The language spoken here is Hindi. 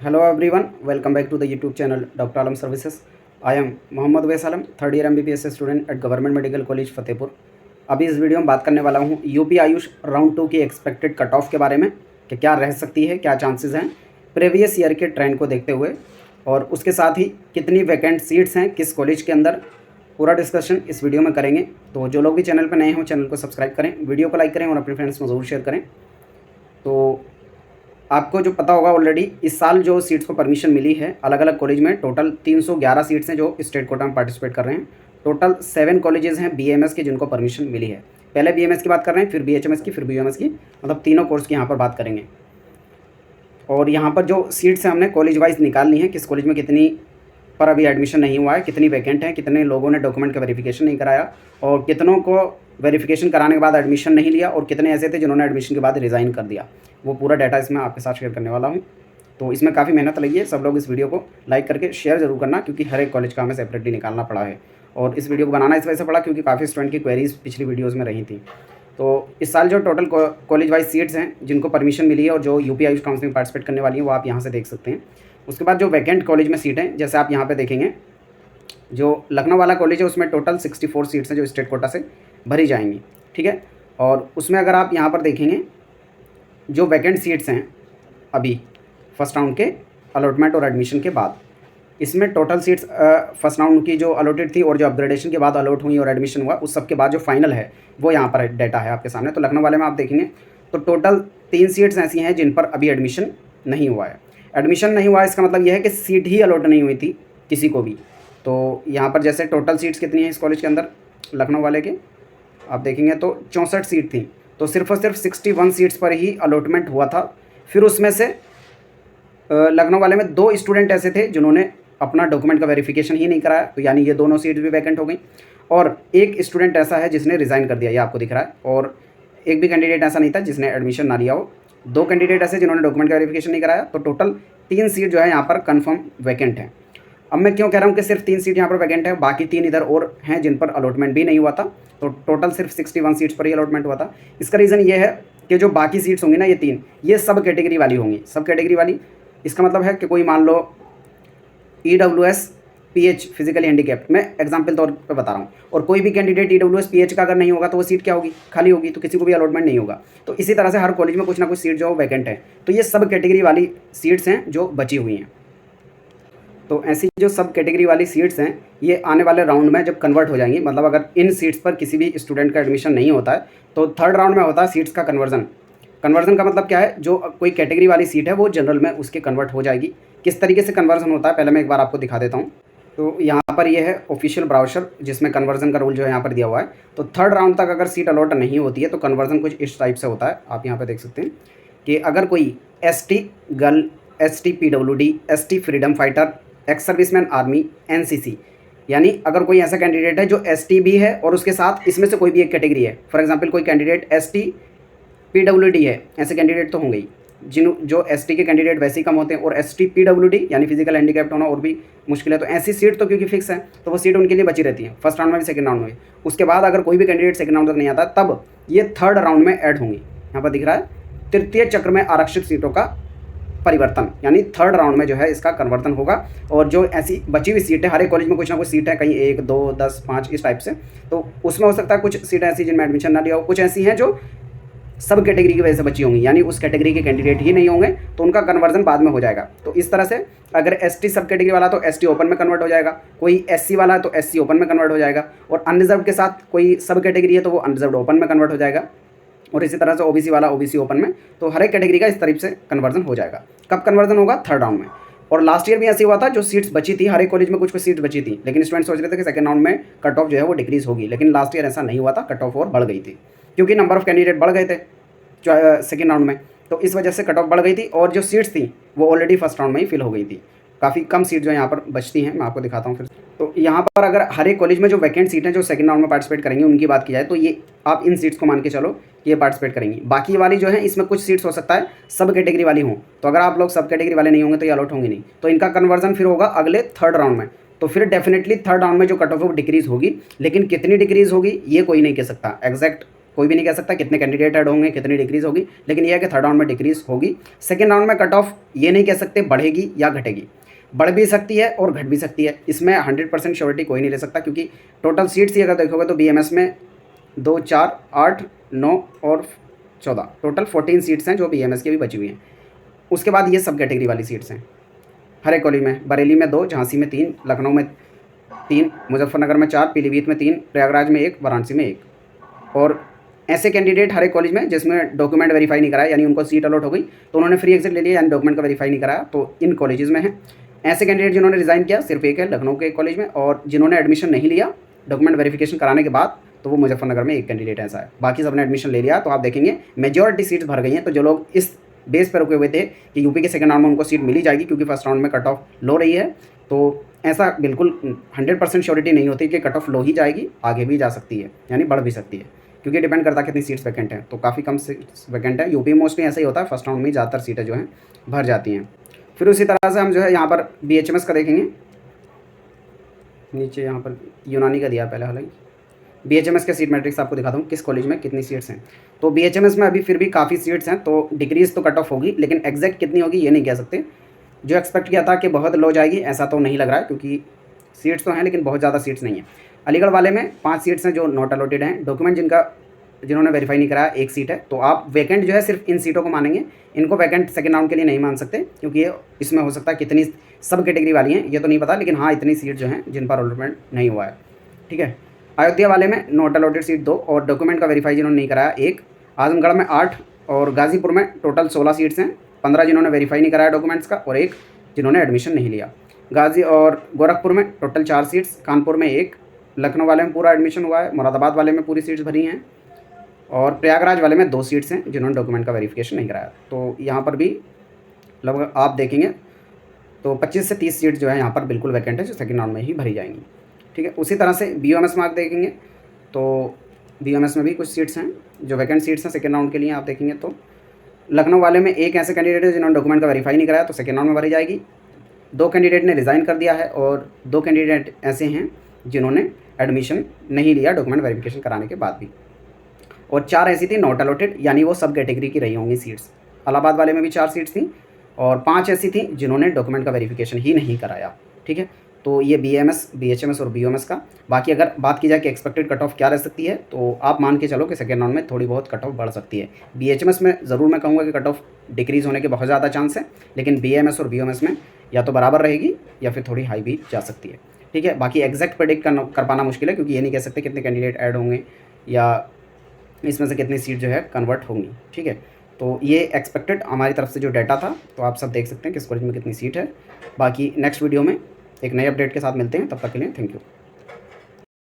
Hello everyone, welcome back to the YouTube channel Dr. Alam Services. I am Mohammad Wais Alam, third year MBBS student at government medical college Fatehpur. अभी इस वीडियो में बात करने वाला हूँ यूपी आयुष राउंड 2 की एक्सपेक्टेड कट ऑफ के बारे में कि क्या रह सकती है, क्या चांसेस हैं प्रीवियस ईयर के ट्रेंड को देखते हुए, और उसके साथ ही कितनी वैकेंट सीट्स हैं किस कॉलेज के अंदर। पूरा डिस्कशन इस वीडियो में करेंगे। तो जो लोग भी चैनल पर नए हों चैनल को सब्सक्राइब करें, वीडियो को लाइक करें और अपने फ्रेंड्स में ज़रूर शेयर करें। तो आपको जो पता होगा ऑलरेडी, इस साल जो सीट्स को परमिशन मिली है अलग अलग कॉलेज में, टोटल 311 सीट्स हैं जो स्टेट कोटा में पार्टिसिपेट कर रहे हैं। टोटल 7 कॉलेजेस हैं BAMS के जिनको परमिशन मिली है। पहले BAMS की बात कर रहे हैं, फिर BHMS की, फिर BUMS की, मतलब तीनों कोर्स की यहाँ पर बात करेंगे। और यहाँ पर जो सीट्स हैं हमने कॉलेज वाइज निकालनी है, किस कॉलेज में कितनी पर अभी एडमिशन नहीं हुआ है, कितनी वैकेंट है, कितने लोगों ने डॉक्यूमेंट का वेरिफिकेशन नहीं कराया, और कितनों को वेरिफिकेशन कराने के बाद एडमिशन नहीं लिया, और कितने ऐसे थे जिन्होंने एडमिशन के बाद रिज़ाइन कर दिया। वो पूरा डाटा इसमें आपके साथ शेयर करने वाला हूँ। तो इसमें काफ़ी मेहनत लगी है। सब लोग इस वीडियो को लाइक करके शेयर ज़रूर करना, क्योंकि हर एक कॉलेज का हमें सेपरेटली निकालना पड़ा है। और इस वीडियो को बनाना इस वजह से पड़ा क्योंकि काफ़ी स्टूडेंट की क्वेरीज पिछली वीडियोज़ में रही थी। तो इस साल जो टोटल कॉलेज वाइज सीट्स हैं जिनको परमिशन मिली है और जो यूपी आयुष काउंसिल में पार्टिसिपेट करने वाली है वो आप यहाँ से देख सकते हैं। उसके बाद जो वैकेंट कॉलेज में सीट हैं, जैसे आप यहाँ पे देखेंगे, जो लखनऊ वाला कॉलेज है उसमें टोटल 64 सीट्स हैं जो स्टेट कोटा से भरी जाएंगी, ठीक है। और उसमें अगर आप यहाँ पर देखेंगे जो वैकेंट सीट्स हैं अभी फर्स्ट राउंड के अलॉटमेंट और एडमिशन के बाद, इसमें टोटल सीट्स फर्स्ट राउंड की जो अलॉटेड थी और जो अपग्रेडेशन के बाद अलॉट हुई और एडमिशन हुआ उस सब के बाद जो फाइनल है वो यहाँ पर डाटा है आपके सामने। तो लखनऊ वाले में आप देखेंगे तो टोटल 3 सीट्स ऐसी हैं जिन पर अभी एडमिशन नहीं हुआ है। एडमिशन नहीं हुआ है इसका मतलब यह है कि सीट ही अलॉट नहीं हुई थी किसी को भी। तो यहाँ पर जैसे टोटल सीट्स कितनी हैं इस कॉलेज के अंदर लखनऊ वाले के, आप देखेंगे तो 64 सीट थी। तो सिर्फ और सिर्फ 61 सीट्स पर ही अलॉटमेंट हुआ था। फिर उसमें से लखनऊ वाले में 2 स्टूडेंट ऐसे थे जिन्होंने अपना डॉक्यूमेंट का वेरिफिकेशन ही नहीं कराया, तो यानी ये दोनों सीट्स भी वैकेंट हो गई। और एक स्टूडेंट ऐसा है जिसने रिज़ाइन कर दिया, ये आपको दिख रहा है। और एक भी कैंडिडेट ऐसा नहीं था जिसने एडमिशन ना लिया हो। 2 कैंडिडेट ऐसे जिन्होंने डॉक्यूमेंट का वेरिफिकेशन नहीं कराया। तो टोटल 3 सीट जो है यहाँ पर कन्फर्म वैकेंट है। अब मैं क्यों कह रहा हूँ कि सिर्फ 3 सीट यहाँ पर वैकेंट है, बाकी 3 इधर और हैं जिन पर अलॉटमेंट भी नहीं हुआ था। तो टोटल सिर्फ 61 सीट्स पर ही अलॉटमेंट हुआ था। इसका रीज़न ये है कि जो बाकी सीट्स होंगी ना, ये 3, ये सब कैटेगरी वाली होंगी। सब कैटेगरी वाली इसका मतलब है कि कोई मान लो EWS PH फिजिकली हैंडीकैप्ड, मैं एग्जाम्पल तौर पर बता रहा हूँ, और कोई भी कैंडिडेट EWS PH का अगर नहीं होगा तो वो सीट क्या होगी, खाली होगी, तो किसी को भी अलॉटमेंट नहीं होगा। तो इसी तरह से हर कॉलेज में कुछ ना कुछ सीट जो वैकेंट है। तो ये सब कैटेगरी वाली सीट्स हैं जो बची हुई हैं। तो ऐसी जो सब कैटेगरी वाली सीट्स हैं ये आने वाले राउंड में जब कन्वर्ट हो जाएंगी, मतलब अगर इन सीट्स पर किसी भी स्टूडेंट का एडमिशन नहीं होता है तो थर्ड राउंड में होता है सीट्स का कन्वर्जन। कन्वर्जन का मतलब क्या है, जो कोई कैटेगरी वाली सीट है वो जनरल में उसके कन्वर्ट हो जाएगी। किस तरीके से कन्वर्जन होता है पहले मैं एक बार आपको दिखा देता हूँ। तो यहाँ पर ये है ऑफिशियल ब्राउज़र जिसमें कन्वर्जन का रूल जो है यहाँ पर दिया हुआ है। तो थर्ड राउंड तक अगर सीट अलॉट नहीं होती है तो कन्वर्जन कुछ इस टाइप से होता है। आप यहाँ पर देख सकते हैं कि अगर कोई ST girl, ST PWD, ST freedom fighter, ex serviceman army, NCC, यानी अगर कोई ऐसा कैंडिडेट है जो ST भी है और उसके साथ इसमें से कोई भी एक कैटेगरी है, फॉर एग्जांपल कोई कैंडिडेट ST PWD है, ऐसे कैंडिडेट तो होंगे ही। जो ST के कैंडिडेट वैसे ही कम होते हैं, और ST PWD यानी फिजिकल हैंडीकैप्ड होना और भी मुश्किल है। तो ऐसी सीट तो क्योंकि फिक्स है तो वो सीट उनके लिए बची रहती है फर्स्ट राउंड में भी, सेकंड राउंड में। उसके बाद अगर कोई भी कैंडिडेट सेकंड राउंड तक नहीं आता तब ये थर्ड राउंड में ऐड होंगी। यहाँ पर दिख रहा है तृतीय चक्र में आरक्षित सीटों का परिवर्तन, यानी थर्ड राउंड में जो है इसका कन्वर्तन होगा। और जो ऐसी बची हुई सीटें, हर एक कॉलेज में कुछ ना कुछ सीट है, कहीं 1, 2, 10, 5 इस टाइप से, तो उसमें हो सकता है कुछ सीटें ऐसी जिनमें एडमिशन ना लिया हो, कुछ ऐसी हैं जो सब कैटेगरी की वजह से बची होंगी, यानी उस कैटेगरी के कैंडिडेट ही नहीं होंगे तो उनका कन्वर्जन बाद में हो जाएगा। तो इस तरह से अगर ST सब कैटेगरी वाला तो ST ओपन में कन्वर्ट हो जाएगा, कोई SC वाला है तो SC ओपन में कन्वर्ट हो जाएगा, और अनरिजर्व के साथ कोई सब कैटेगरी है तो वो अनरिजर्व ओपन में कन्वर्ट हो जाएगा, और इसी तरह से OBC वाला OBC ओपन में। तो हर एक कैटेगरी का इस तरीके से कन्वर्जन हो जाएगा। कब कन्वर्जन होगा, थर्ड राउंड में। और लास्ट ईयर भी ऐसे हुआ था, जो सीट्स बची थी, हर एक कॉलेज में कुछ कुछ सीट्स बची थी, लेकिन स्टूडेंट सोच रहे थे कि सेकंड राउंड में कट ऑफ जो है वो डिक्रीज होगी, लेकिन लास्ट ईयर ऐसा नहीं हुआ था, कट ऑफ और बढ़ गई थी क्योंकि नंबर ऑफ कैंडिडेट बढ़ गए थे सेकेंड राउंड में। तो इस वजह से कट ऑफ बढ़ गई थी, और जो सीट्स थी वो ऑलरेडी फर्स्ट राउंड में ही फिल हो गई थी। काफ़ी कम सीट जो यहाँ पर बचती हैं, मैं आपको दिखाता हूँ फिर। तो यहाँ पर अगर हर एक कॉलेज में जो वैकेंट सीट हैं जो सेकंड राउंड में पार्टिसिपेट करेंगी उनकी बात की जाए तो ये आप इन सीट्स को मान के चलो कि ये पार्टिसिपेट करेंगी। बाकी वाली जो है इसमें कुछ सीट्स हो सकता है सब कैटेगरी वाली हों, तो अगर आप लोग सब कैटेगरी वाले नहीं होंगे तो ये अलॉट होंगे नहीं, तो इनका कन्वर्जन फिर होगा अगले थर्ड राउंड में। तो फिर डेफिनेटली थर्ड राउंड में जो कट ऑफ डिक्रीज़ होगी, लेकिन कितनी डिक्रीज़ होगी ये कोई नहीं कह सकता, एग्जैक्ट कोई भी नहीं कह सकता कितने कैंडिडेट ऐड होंगे, कितनी डिक्रीज़ होगी, लेकिन ये है कि थर्ड राउंड में डिक्रीज़ होगी। सेकेंड राउंड में कट ऑफ ये नहीं कह सकते बढ़ेगी या घटेगी, बढ़ भी सकती है और घट भी सकती है। इसमें 100% श्योरिटी कोई नहीं ले सकता, क्योंकि टोटल सीट्स ही अगर देखोगे तो BMS में 2, 4, 8, 9 और 14 टोटल 14 सीट्स हैं जो BMS की भी बची हुई हैं। उसके बाद ये सब कैटेगरी वाली सीट्स हैं हर एक कॉलेज में। बरेली में 2, झांसी में 3, लखनऊ में 3, मुजफ्फरनगर में 4, पीलीभीत में 3, प्रयागराज में 1, वाराणसी में 1। और ऐसे कैंडिडेट हर एक कॉलेज में जिसमें डॉक्यूमेंट वेरीफाई नहीं कराया, यानी उनको सीट अलॉट हो गई तो उन्होंने फ्री एग्जिट ले लिया, यानी डॉक्यूमेंट का वेरीफाई नहीं कराया, तो इन कॉलेजेस में है। ऐसे कैंडिडेट जिन्होंने रिज़ाइन किया सिर्फ एक है, लखनऊ के एक कॉलेज में, और जिन्होंने एडमिशन नहीं लिया डॉक्यूमेंट वेरिफिकेशन कराने के बाद, तो वो मुजफ्फरनगर में एक कैंडिडेट ऐसा है। बाकी सबने एडमिशन ले लिया, तो आप देखेंगे मेजॉरिटी सीट्स भर गई हैं। तो जो लोग इस बेस पर रुके हुए थे कि यूपी के सेकंड राउंड में उनको सीट मिली जाएगी क्योंकि फर्स्ट राउंड में कट ऑफ लो रही है, तो ऐसा बिल्कुल 100% श्योरिटी नहीं होती कि कट ऑफ लो ही जाएगी, आगे भी जा सकती है, यानी बढ़ भी सकती है, क्योंकि डिपेंड करता है कितनी सीट्स वैकेंट हैं। तो काफ़ी कम सीट्स वैकेंट है। यूपी मोस्टली ऐसा ही होता है, फर्स्ट राउंड में ज़्यादातर सीटें जो हैं भर जाती हैं। फिर उसी तरह से हम जो है यहाँ पर BHMS का देखेंगे, नीचे यहाँ पर यूनानी का दिया पहले, हालांकि BHMS के सीट मैट्रिक्स आपको दिखाता हूँ किस कॉलेज में कितनी सीट्स हैं। तो BHMS में अभी फिर भी काफ़ी सीट्स हैं, तो डिक्रीज़ तो कट ऑफ होगी, लेकिन एग्जैक्ट कितनी होगी ये नहीं कह सकते। जो एक्सपेक्ट किया था कि बहुत लो जाएगी, ऐसा तो नहीं लग रहा है, क्योंकि सीट्स तो हैं लेकिन बहुत ज़्यादा सीट्स नहीं है। अलीगढ़ वाले में 5 सीट्स हैं जो नॉट अलॉटेड हैं, डॉक्यूमेंट जिन्होंने वेरीफाई नहीं कराया 1 सीट है। तो आप वैकेंट जो है सिर्फ इन सीटों को मानेंगे, इनको वैकेंट सेकेंड राउंड के लिए नहीं मान सकते, क्योंकि ये इसमें हो सकता है कितनी सब कैटेगरी वाली हैं ये तो नहीं पता, लेकिन हाँ इतनी सीट जो हैं जिन पर अलॉटमेंट नहीं हुआ है। ठीक है। अयोध्या वाले में नॉट अलॉटेड सीट 2 और डॉक्यूमेंट का वेरीफाई जिन्होंने नहीं कराया 1। आजमगढ़ में 8 और गाजीपुर में टोटल 16 सीट्स हैं, 15 जिन्होंने वेरीफाई नहीं कराया डॉक्यूमेंट्स का और 1 जिन्होंने एडमिशन नहीं लिया। गाजी और गोरखपुर में टोटल 4 सीट्स, कानपुर में 1, लखनऊ वाले में पूरा एडमिशन हुआ है, मुरादाबाद वाले में पूरी सीट्स भरी हैं, और प्रयागराज वाले में 2 सीट्स हैं जिन्होंने डॉक्यूमेंट का वेरिफिकेशन नहीं कराया। तो यहाँ पर भी लगभग आप देखेंगे तो 25 से 30 सीट जो है यहाँ पर बिल्कुल वैकेंट है, जो सेकेंड राउंड में ही भरी जाएंगी। ठीक है। उसी तरह से BOMS में आप देखेंगे तो BOMS में भी कुछ सीट्स हैं जो वैकेंट सीट्स हैं सेकेंड राउंड के लिए। आप देखेंगे तो लखनऊ वाले में 1 ऐसे कैंडिडेट है जिन्होंने डॉक्यूमेंट का वेरीफाई नहीं कराया, तो सेकेंड राउंड में भरी जाएगी। 2 कैंडिडेट ने रिज़ाइन कर दिया है और 2 कैंडिडेट ऐसे हैं जिन्होंने एडमिशन नहीं लिया डॉक्यूमेंट वेरिफिकेशन कराने के बाद भी, और 4 ऐसी थी नॉट अलॉटेड, यानी वो सब कैटेगरी की रही होंगी सीट्स। इलाहाबाद वाले में भी 4 सीट्स थी और 5 ऐसी थी जिन्होंने डॉक्यूमेंट का वेरिफिकेशन ही नहीं कराया। ठीक है। तो ये BHMS और BOMS का। बाकी अगर बात की जाए कि एक्सपेक्टेड कट ऑफ क्या रह सकती है, तो आप मान के चलो कि सेकेंड राउंड में थोड़ी बहुत कट ऑफ बढ़ सकती है। BHMS में ज़रूर मैं कहूँगा कि कट ऑफ डिक्रीज़ होने के बहुत ज़्यादा चांस है, लेकिन BMS और BOMS में या तो बराबर रहेगी या फिर थोड़ी हाई भी जा सकती है। ठीक है। बाकी एग्जैक्ट प्रेडिक्ट कर पाना मुश्किल है, क्योंकि ये नहीं कह सकते कितने कैंडिडेट ऐड होंगे या इसमें से कितनी सीट जो है कन्वर्ट होंगी। ठीक है। तो ये एक्सपेक्टेड हमारी तरफ से जो डाटा था, तो आप सब देख सकते हैं किस कॉलेज में कितनी सीट है। बाकी नेक्स्ट वीडियो में एक नए अपडेट के साथ मिलते हैं, तब तक के लिए थैंक यू।